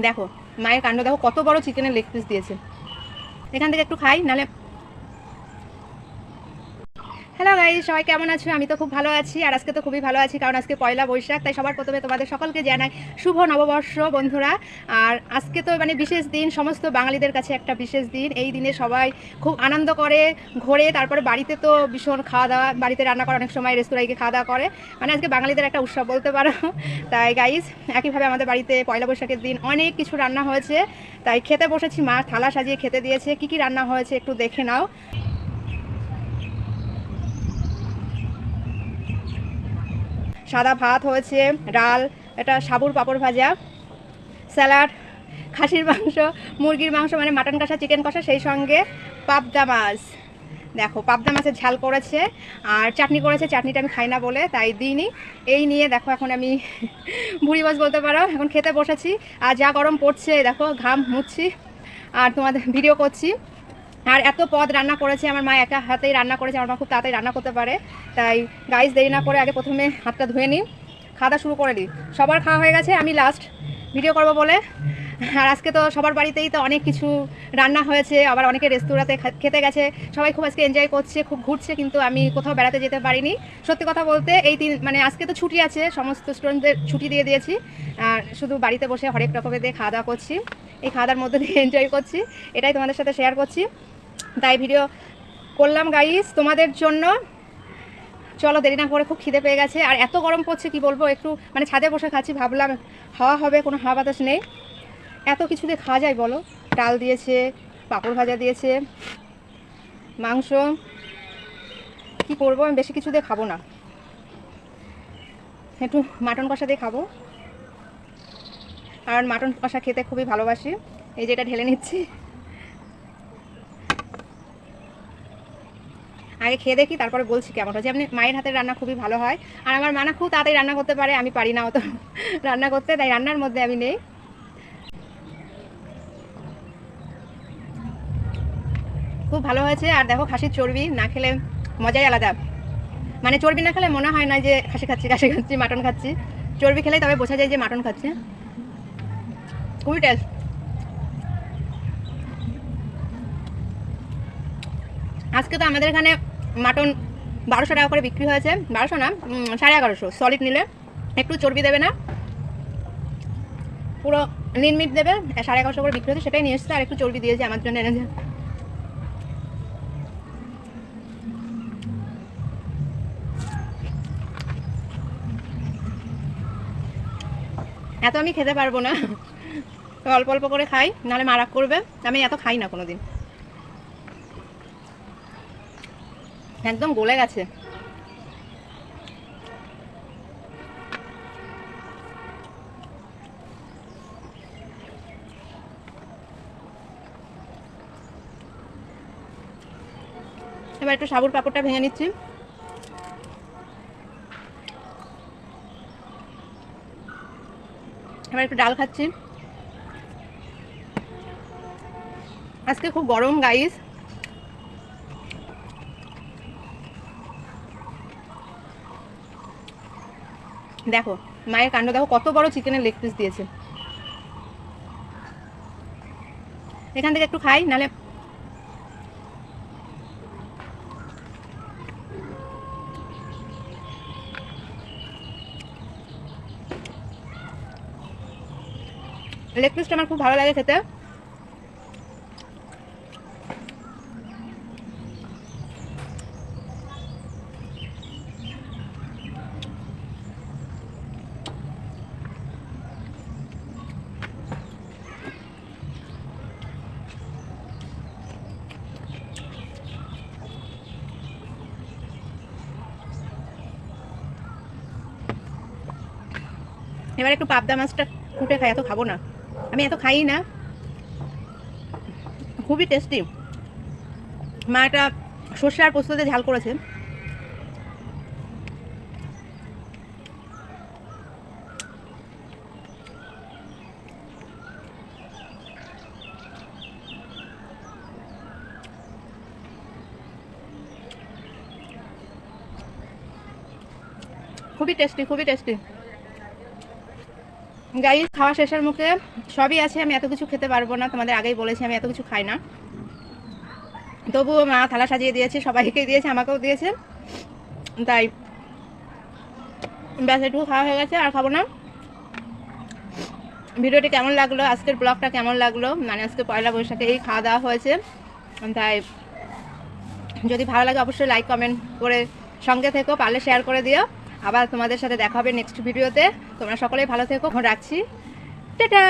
দেখো মায়ের কাণ্ড, দেখো কত বড় চিকেনের লেগ পিস দিয়েছে। এখান থেকে একটু খাই, নালে। হ্যালো গাইস, সবাই কেমন আছো? আমি তো খুব ভালো আছি, আর আজকে তো খুবই ভালো আছি, কারণ আজকে পয়লা বৈশাখ। তাই সবার প্রথমে তোমাদের সকলকে জানাই শুভ নববর্ষ বন্ধুরা। আর আজকে তো মানে বিশেষ দিন, সমস্ত বাঙালিদের কাছে একটা বিশেষ দিন। এই দিনে সবাই খুব আনন্দ করে, ঘোরে, তারপরে বাড়িতে তো ভীষণ খাওয়া দাওয়া, বাড়িতে রান্না করে, অনেক সময় রেস্তোরাঁয় গিয়ে খাওয়া দাওয়া করে। মানে আজকে বাঙালিদের একটা উৎসব বলতে পারো। তাই গাইস, একইভাবে আমাদের বাড়িতে পয়লা বৈশাখের দিন অনেক কিছু রান্না হয়েছে। তাই খেতে বসেছি, মা থালা সাজিয়ে খেতে দিয়েছে। কী কী রান্না হয়েছে একটু দেখে নাও। সাদা ভাত হয়েছে, ডাল, এটা সাবুর পাঁপড় ভাজা, স্যালাড, খাসির মাংস, মুরগির মাংস মানে মাটন কষা, চিকেন কষা, সেই সঙ্গে পাবদা মাছ। দেখো পাবদা মাছের ঝাল করেছে, আর চাটনি করেছে। চাটনিটা আমি খাই না বলে তাই দিইনি। এই নিয়ে দেখো এখন আমি ভুড়ি মাছ বলতে পারো, এখন খেতে বসেছি। আর যা গরম পড়ছে দেখো, ঘাম মুছছি আর তোমাদের ভিডিও করছি। আর এত পদ রান্না করেছে আমার মা, একা হাতেই রান্না করেছে। আমার মা খুব তাড়াতাড়ি রান্না করতে পারে। তাই গাইস, দেরি না করে আগে প্রথমে হাতটা ধুয়ে নিই, খাওয়া শুরু করে দিই। সবার খাওয়া হয়ে গেছে, আমি লাস্ট ভিডিও করব বলে। আর আজকে তো সবার বাড়িতেই তো অনেক কিছু রান্না হয়েছে, আবার অনেকে রেস্তোরাঁতে খেতে গেছে। সবাই খুব আজকে এনজয় করছে, খুব ঘুরছে, কিন্তু আমি কোথাও বেড়াতে যেতে পারিনি। সত্যি কথা বলতে এই মানে আজকে তো ছুটি আছে, সমস্ত স্টুডেন্টদের ছুটি দিয়ে দিয়েছি। আর শুধু বাড়িতে বসে হরেক রকমের দিয়ে খাওয়া দাওয়া করছি। এই খাওয়া দাওয়ার মধ্যে দিয়ে এনজয় করছি, এটাই তোমাদের সাথে শেয়ার করছি। তাই ভিডিও করলাম গাইস তোমাদের জন্য। চলো দেরি না করে, খুব খিদে পেয়ে গেছে, আর এত গরম পড়ছে কি বলবো। একটু মানে ছাদে বসে খাচ্ছি, ভাবলাম হাওয়া হবে, কোনো হাওয়া বাতাস নেই। এত কিছু দিয়ে খাওয়া যায় বলো? ডাল দিয়েছে, পাঁপড় ভাজা দিয়েছে, মাংস। কি করবো, আমি বেশি কিছু দিয়ে খাবো না, একটু মাটন কষা দিয়ে খাবো। কারণ মাটন কষা খেতে খুবই ভালোবাসি। এই যে এটা ঢেলে নিচ্ছি, আগে খেয়ে দেখি তারপরে বলছি কেমন হচ্ছে। এমনি মায়ের হাতের রান্না খুবই ভালো হয়, আর আমার মা না খুব তাড়াতাড়ি রান্না করতে পারে, আমি পারি না অত রান্না করতে, তাই রান্নার মধ্যে আমি নেই। খুব ভালো হয়েছে। আর দেখো খাসির চর্বি না খেলে মজাই আলাদা। মানে চর্বি না খেলে মনে হয় না যে খাসি খাচ্ছি মাটন খাচ্ছি। চর্বি খেলেই তবে বোঝা যায় যে মাটন খাচ্ছে। খুবই টেস্ট। আজকে তো আমাদের এখানে মাটন 1200 টাকা করে বিক্রি হয়েছে। 1200 না, 1150 সলিড নিলে। একটু চর্বি দেবে না, পুরো লিন মিট দেবে। 1150 করে বিক্রি হয়েছে, সেটাই নিয়ে এসছে। আর একটু চর্বি দিয়েছে আমার জন্য, এনেছে। এত আমি খেতে পারবো না, অল্প অল্প করে খাই, নাহলে মা রাগ করবে। আমি এত খাই না কোনোদিন। একদম গলে গেছে। এবার একটু সাবুর পাঁপড়টা ভেঙে নিচ্ছি। এবার একটু ডাল খাচ্ছি। আজকে খুব গরম গাইস। দেখো মায়ের কাণ্ড, দেখো কত বড় চিকেনের লেগ পিস দিয়েছে। এখান থেকে একটু খাই, নালে। লেগ পিসটা আমার খুব ভালো লাগে খেতে। এবার একটু পাবদা মাছটা কুটে খাই, এত খাবো না, আমি এত খাই না। খুবই টেস্টি। মা এটা সর্ষে আর পোস্ত দিয়ে ঝাল করেছে। খুবই টেস্টি, খুবই টেস্টি। গাইস, খাওয়া শেষের মুখে সবই আছে, আমি এত কিছু খেতে পারবো না, তোমাদের আগেই বলেছি আমি এত কিছু খাই না। তবুও মা থালা সাজিয়ে দিয়েছে, সবাইকে দিয়েছে, আমাকেও দিয়েছে, তাই ব্যাস এটুকু খাওয়া হয়ে গেছে, আর খাবো না। ভিডিওটি কেমন লাগলো, আজকের ব্লগটা কেমন লাগলো, মানে আজকে পয়লা বৈশাখে এই খাওয়া দাওয়া হয়েছে, তাই যদি ভালো লাগে অবশ্যই লাইক কমেন্ট করে সঙ্গে থেকো, পারলে শেয়ার করে দিও। আবার তোমাদের সাথে দেখা হবে নেক্সট ভিডিওতে। তোমরা সকলেই ভালো থেকো, এখন রাখছি, টাটা।